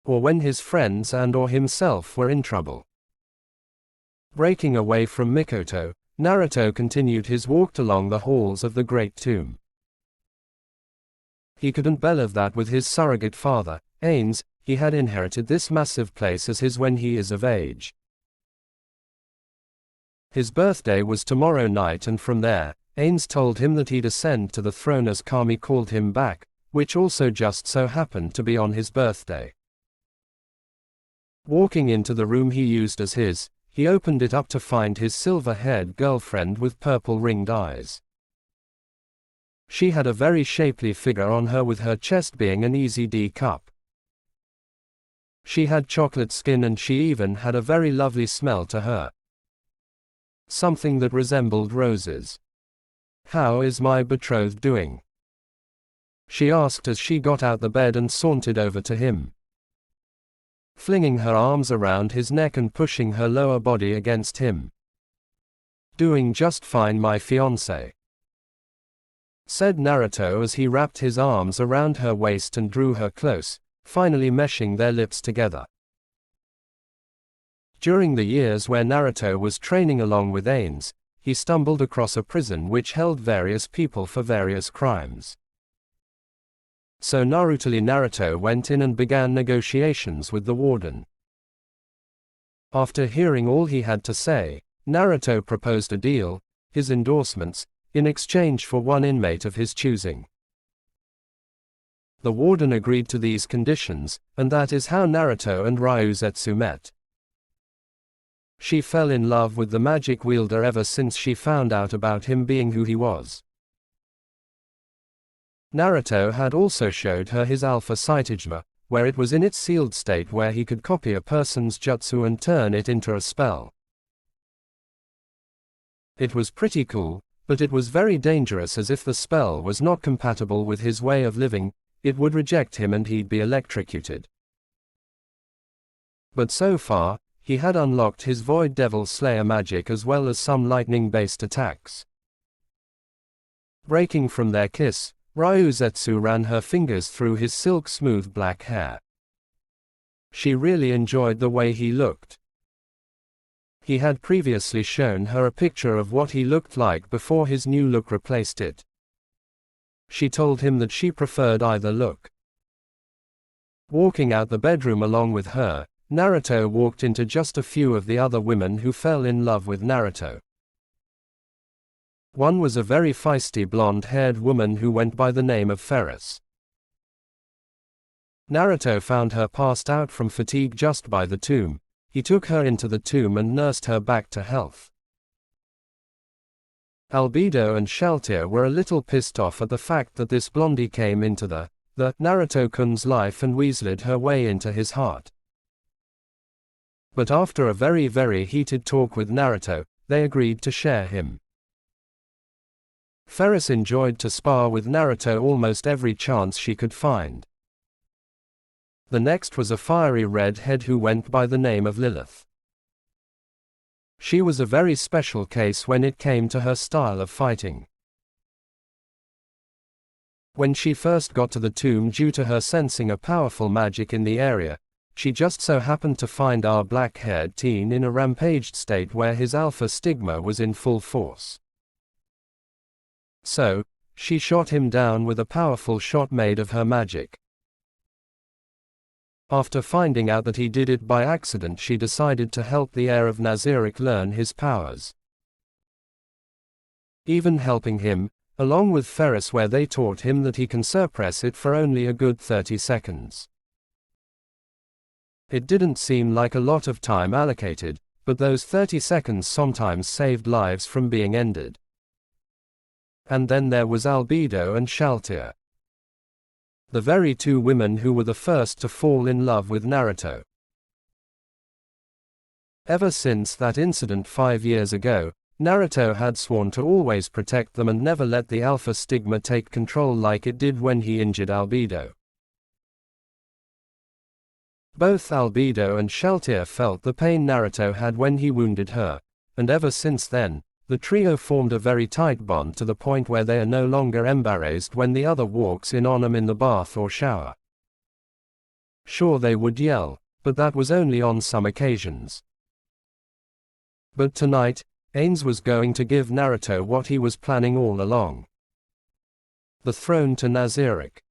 or when his friends and or himself were in trouble. Breaking away from Mikoto, Naruto continued his walk along the halls of the Great Tomb. He couldn't believe that with his surrogate father, Ains, he had inherited this massive place as his when he is of age. His birthday was tomorrow night, and from there, Ains told him that he'd ascend to the throne as Kami called him back, which also just so happened to be on his birthday. Walking into the room he used as his, he opened it up to find his silver-haired girlfriend with purple ringed eyes. She had a very shapely figure on her, with her chest being an easy D cup. She had chocolate skin and she even had a very lovely smell to her. Something that resembled roses. "How is my betrothed doing?" she asked as she got out the bed and sauntered over to him, flinging her arms around his neck and pushing her lower body against him. "Doing just fine, my fiancé," said Naruto as he wrapped his arms around her waist and drew her close, finally meshing their lips together. During the years where Naruto was training along with Ains, he stumbled across a prison which held various people for various crimes. So Naruto went in and began negotiations with the warden. After hearing all he had to say, Naruto proposed a deal, his endorsements, in exchange for one inmate of his choosing. The warden agreed to these conditions, and that is how Naruto and Ryuzetsu met. She fell in love with the magic wielder ever since she found out about him being who he was. Naruto had also showed her his Alpha Saitama, where it was in its sealed state where he could copy a person's jutsu and turn it into a spell. It was pretty cool, but it was very dangerous, as if the spell was not compatible with his way of living, it would reject him and he'd be electrocuted. But so far, he had unlocked his Void Devil Slayer magic as well as some lightning-based attacks. Breaking from their kiss, Ryuzetsu ran her fingers through his silk-smooth black hair. She really enjoyed the way he looked. He had previously shown her a picture of what he looked like before his new look replaced it. She told him that she preferred either look. Walking out the bedroom along with her, Naruto walked into just a few of the other women who fell in love with Naruto. One was a very feisty blonde-haired woman who went by the name of Ferris. Naruto found her passed out from fatigue just by the tomb. He took her into the tomb and nursed her back to health. Albedo and Shaltir were a little pissed off at the fact that this blondie came into the Naruto-kun's life and weaseled her way into his heart. But after a very heated talk with Naruto, they agreed to share him. Ferris enjoyed to spar with Naruto almost every chance she could find. The next was a fiery redhead who went by the name of Lilith. She was a very special case when it came to her style of fighting. When she first got to the tomb, due to her sensing a powerful magic in the area, she just so happened to find our black-haired teen in a rampaged state where his alpha stigma was in full force. So, she shot him down with a powerful shot made of her magic. After finding out that he did it by accident, she decided to help the heir of Nazarick learn his powers. Even helping him, along with Ferris, where they taught him that he can suppress it for only a good 30 seconds. It didn't seem like a lot of time allocated, but those 30 seconds sometimes saved lives from being ended. And then there was Albedo and Shaltir, the very two women who were the first to fall in love with Naruto. Ever since that incident 5 years ago, Naruto had sworn to always protect them and never let the alpha stigma take control like it did when he injured Albedo. Both Albedo and Shaltir felt the pain Naruto had when he wounded her, and ever since then, the trio formed a very tight bond to the point where they are no longer embarrassed when the other walks in on them in the bath or shower. Sure, they would yell, but that was only on some occasions. But tonight, Ains was going to give Naruto what he was planning all along: the throne to Nazarick.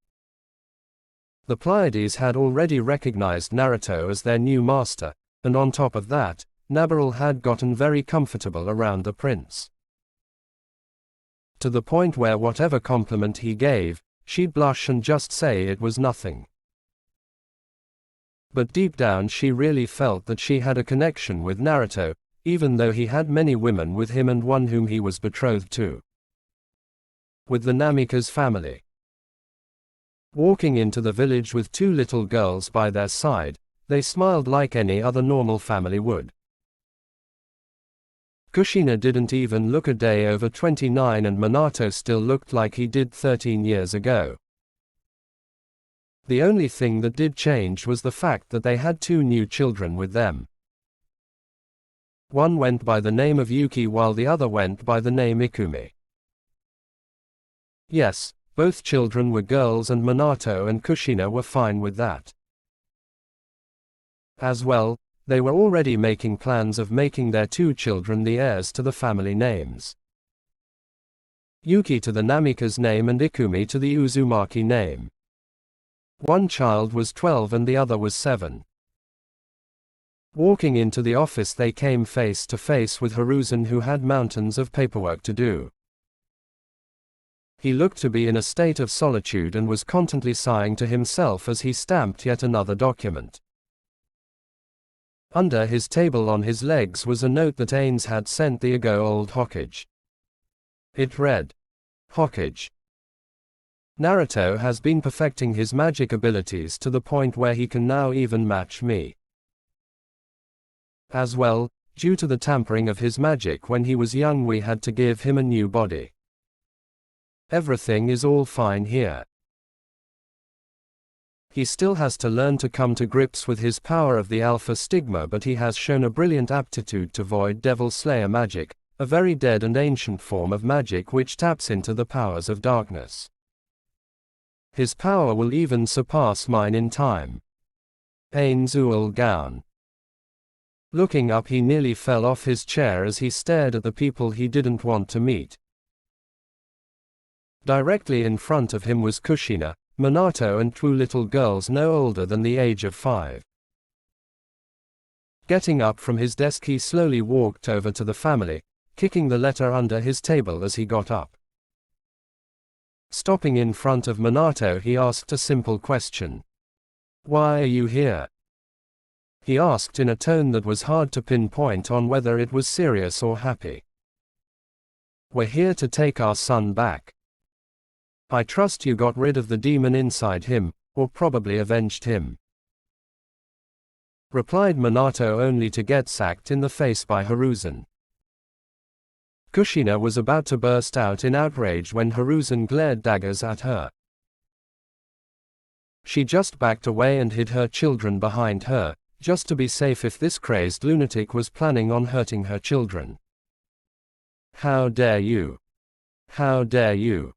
The Pleiades had already recognized Naruto as their new master, and on top of that, Nabaril had gotten very comfortable around the prince. to the point where whatever compliment he gave, she'd blush and just say it was nothing. But deep down she really felt that she had a connection with Naruto, even though he had many women with him and one whom he was betrothed to. With the Namika's family. Walking into the village with two little girls by their side, they smiled like any other normal family would. Kushina didn't even look a day over 29 and Minato still looked like he did 13 years ago. The only thing that did change was the fact that they had two new children with them. One went by the name of Yuki while the other went by the name Ikumi. Yes, both children were girls and Minato and Kushina were fine with that. As well, they were already making plans of making their two children the heirs to the family names. Yuki to the Namika's name and Ikumi to the Uzumaki name. One child was 12 and the other was 7. Walking into the office they came face to face with Hiruzen, who had mountains of paperwork to do. He looked to be in a state of solitude and was constantly sighing to himself as he stamped yet another document. Under his table on his legs was a note that Ains had sent the ago-old Hokage. It read, "Hokage. Naruto has been perfecting his magic abilities to the point where he can now even match me. As well, due to the tampering of his magic when he was young, we had to give him a new body. Everything is all fine here. He still has to learn to come to grips with his power of the Alpha Stigma, but he has shown a brilliant aptitude to Void Devil Slayer magic, a very dead and ancient form of magic which taps into the powers of darkness. His power will even surpass mine in time. Ains Ul Gaon." Looking up, he nearly fell off his chair as he stared at the people he didn't want to meet. Directly in front of him was Kushina, Minato and two little girls no older than the age of 5. Getting up from his desk, he slowly walked over to the family, kicking the letter under his table as he got up. Stopping in front of Minato, he asked a simple question. "Why are you here?" He asked in a tone that was hard to pinpoint on whether it was serious or happy. "We're here to take our son back. I trust you got rid of the demon inside him, or probably avenged him," replied Minato, only to get sacked in the face by Hiruzen. Kushina was about to burst out in outrage when Hiruzen glared daggers at her. She just backed away and hid her children behind her, just to be safe if this crazed lunatic was planning on hurting her children. "How dare you? How dare you?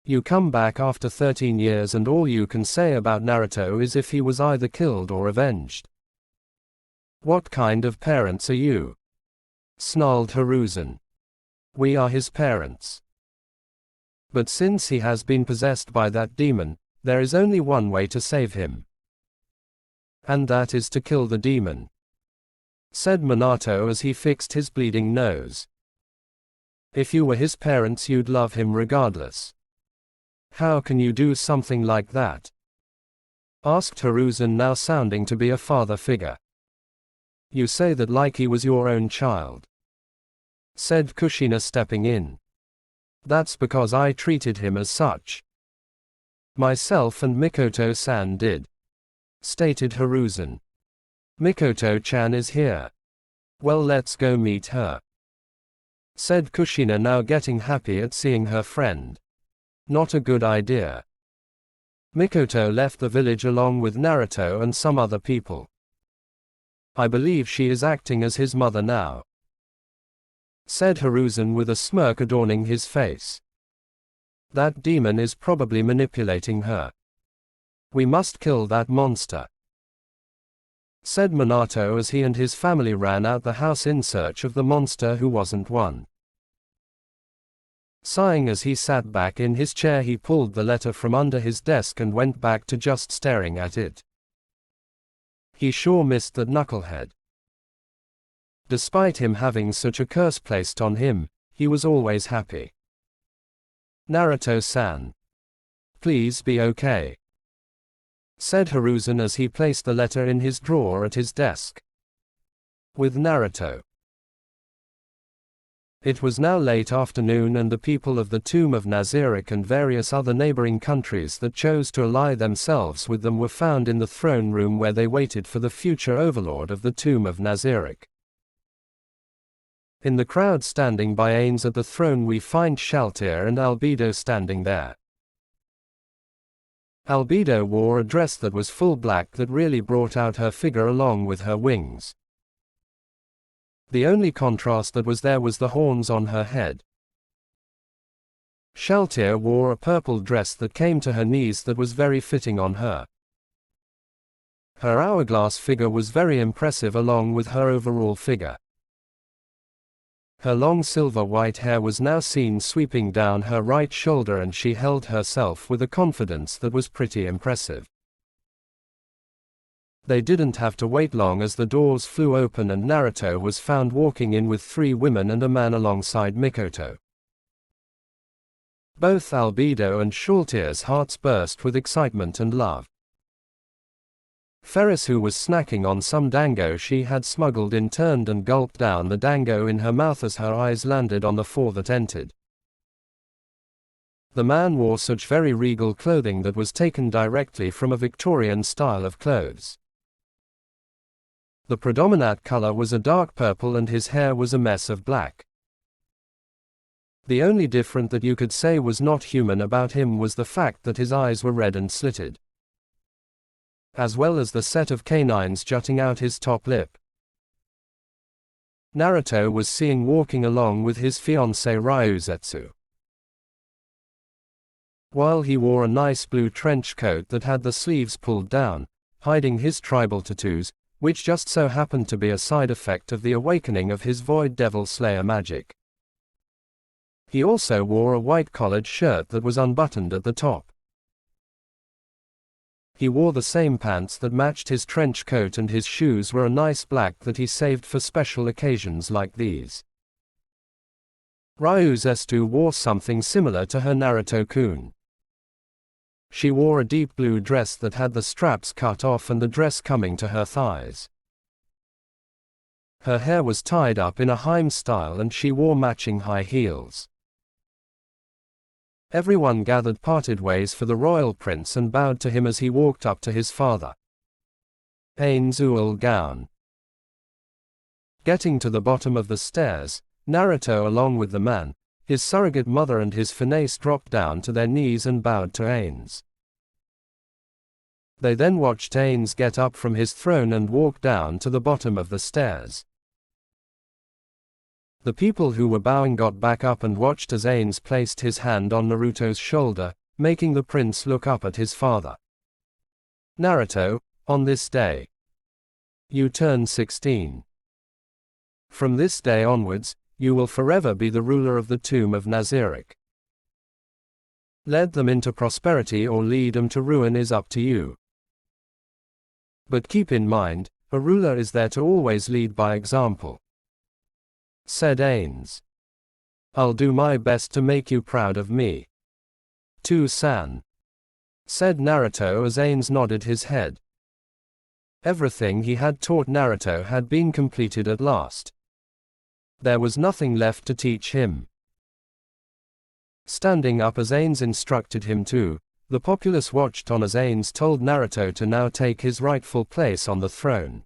You come back after 13 years and all you can say about Naruto is if he was either killed or avenged. What kind of parents are you?" snarled Hiruzen. "We are his parents. But since he has been possessed by that demon, there is only one way to save him. And that is to kill the demon," said Minato as he fixed his bleeding nose. "If you were his parents, you'd love him regardless. How can you do something like that?" asked Hiruzen, now sounding to be a father figure. "You say that like he was your own child," said Kushina, stepping in. "That's because I treated him as such. Myself and Mikoto-san did," stated Hiruzen. "Mikoto-chan is here. Well, let's go meet her," said Kushina, now getting happy at seeing her friend. "Not a good idea." Mikoto left the village along with Naruto and some other people. "I believe she is acting as his mother now," said Hiruzen with a smirk adorning his face. "That demon is probably manipulating her. We must kill that monster," said Minato as he and his family ran out the house in search of the monster who wasn't one. Sighing as he sat back in his chair, he pulled the letter from under his desk and went back to just staring at it. He sure missed that knucklehead. Despite him having such a curse placed on him, he was always happy. Naruto-san. Please be okay, said Hiruzen as he placed the letter in his drawer at his desk. With Naruto. It was now late afternoon and the people of the tomb of Nazarick and various other neighboring countries that chose to ally themselves with them were found in the throne room where they waited for the future overlord of the tomb of Nazarick. In the crowd standing by Ains at the throne we find Shaltir and Albedo standing there. Albedo wore a dress that was full black that really brought out her figure along with her wings. The only contrast that was there was the horns on her head. Shaltir wore a purple dress that came to her knees that was very fitting on her. Her hourglass figure was very impressive along with her overall figure. Her long silver-white hair was now seen sweeping down her right shoulder and she held herself with a confidence that was pretty impressive. They didn't have to wait long as the doors flew open and Naruto was found walking in with 3 women and a man alongside Mikoto. Both Albedo and Shaltir's hearts burst with excitement and love. Ferris, who was snacking on some dango she had smuggled in, turned and gulped down the dango in her mouth as her eyes landed on the 4 that entered. The man wore such very regal clothing that was taken directly from a Victorian style of clothes. The predominant color was a dark purple and his hair was a mess of black. The only difference that you could say was not human about him was the fact that his eyes were red and slitted, as well as the set of canines jutting out his top lip. Naruto was seen walking along with his fiancée Ryuzetsu. While he wore a nice blue trench coat that had the sleeves pulled down, hiding his tribal tattoos, which just so happened to be a side effect of the awakening of his Void Devil Slayer magic. He also wore a white collared shirt that was unbuttoned at the top. He wore the same pants that matched his trench coat and his shoes were a nice black that he saved for special occasions like these. Ryuzetsu wore something similar to her Naruto-kun. She wore a deep blue dress that had the straps cut off and the dress coming to her thighs. Her hair was tied up in a Heim style and she wore matching high heels. Everyone gathered parted ways for the royal prince and bowed to him as he walked up to his father. Ains Uul Gown. Getting to the bottom of the stairs, Naruto along with the man, his surrogate mother and his fiancé dropped down to their knees and bowed to Ains. They then watched Ains get up from his throne and walk down to the bottom of the stairs. The people who were bowing got back up and watched as Ains placed his hand on Naruto's shoulder, making the prince look up at his father. Naruto, on this day, you turn 16. From this day onwards, you will forever be the ruler of the tomb of Nazarick. Lead them into prosperity or lead them to ruin is up to you. But keep in mind, a ruler is there to always lead by example, said Ains. I'll do my best to make you proud of me, too-san, said Naruto as Ains nodded his head. Everything he had taught Naruto had been completed at last. There was nothing left to teach him. Standing up as Ains instructed him to, the populace watched on as Ains told Naruto to now take his rightful place on the throne.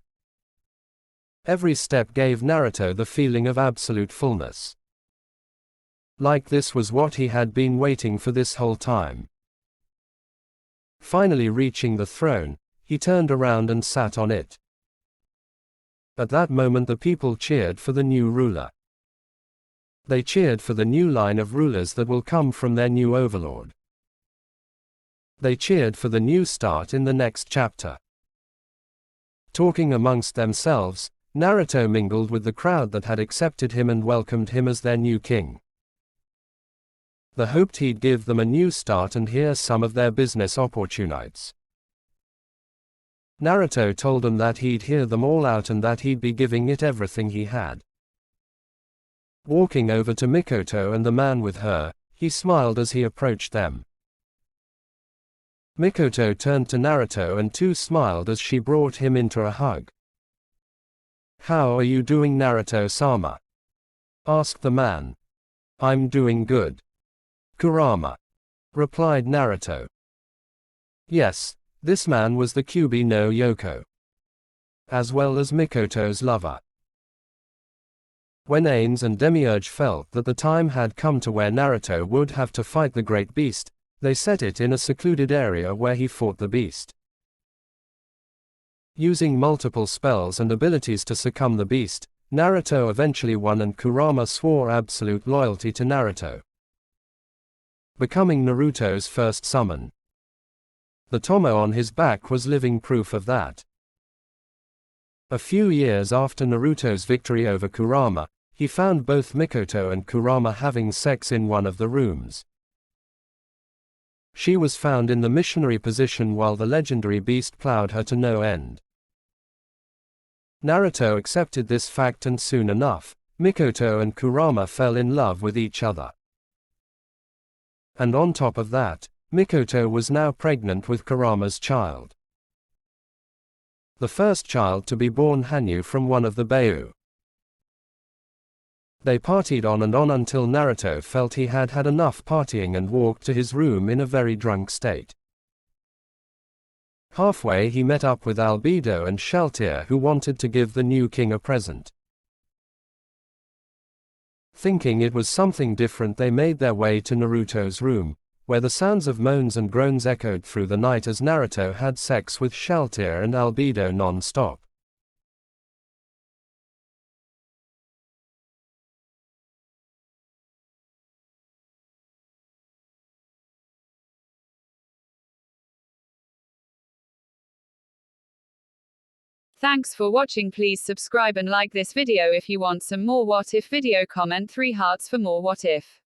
Every step gave Naruto the feeling of absolute fullness. Like this was what he had been waiting for this whole time. Finally reaching the throne, he turned around and sat on it. At that moment the people cheered for the new ruler. They cheered for the new line of rulers that will come from their new overlord. They cheered for the new start in the next chapter. Talking amongst themselves, Naruto mingled with the crowd that had accepted him and welcomed him as their new king. They hoped he'd give them a new start and hear some of their business opportunities. Naruto told them that he'd hear them all out and that he'd be giving it everything he had. Walking over to Mikoto and the man with her, He smiled as he approached them. Mikoto turned to Naruto and too smiled as she brought him into a hug. "How are you doing, Naruto-sama?" asked the man. "I'm doing good, Kurama," replied Naruto. Yes, this man was the Kyuubi no Yoko, as well as Mikoto's lover. When Ains and Demiurge felt that the time had come to where Naruto would have to fight the great beast, they set it in a secluded area where he fought the beast. Using multiple spells and abilities to succumb the beast, Naruto eventually won and Kurama swore absolute loyalty to Naruto, becoming Naruto's first summon. The tomo on his back was living proof of that. A few years after Naruto's victory over Kurama, he found both Mikoto and Kurama having sex in one of the rooms. She was found in the missionary position while the legendary beast plowed her to no end. Naruto accepted this fact and soon enough, Mikoto and Kurama fell in love with each other. And on top of that, Mikoto was now pregnant with Kurama's child. The first child to be born Hanyu from one of the Beiyu. They partied on and on until Naruto felt he had had enough partying and walked to his room in a very drunk state. Halfway he met up with Albedo and Shaltir, who wanted to give the new king a present. Thinking it was something different, they made their way to Naruto's room, where the sounds of moans and groans echoed through the night as Naruto had sex with Shaltir and Albedo non-stop. Thanks for watching. Please subscribe and like this video if you want some more what if video. Comment 3 hearts for more what if.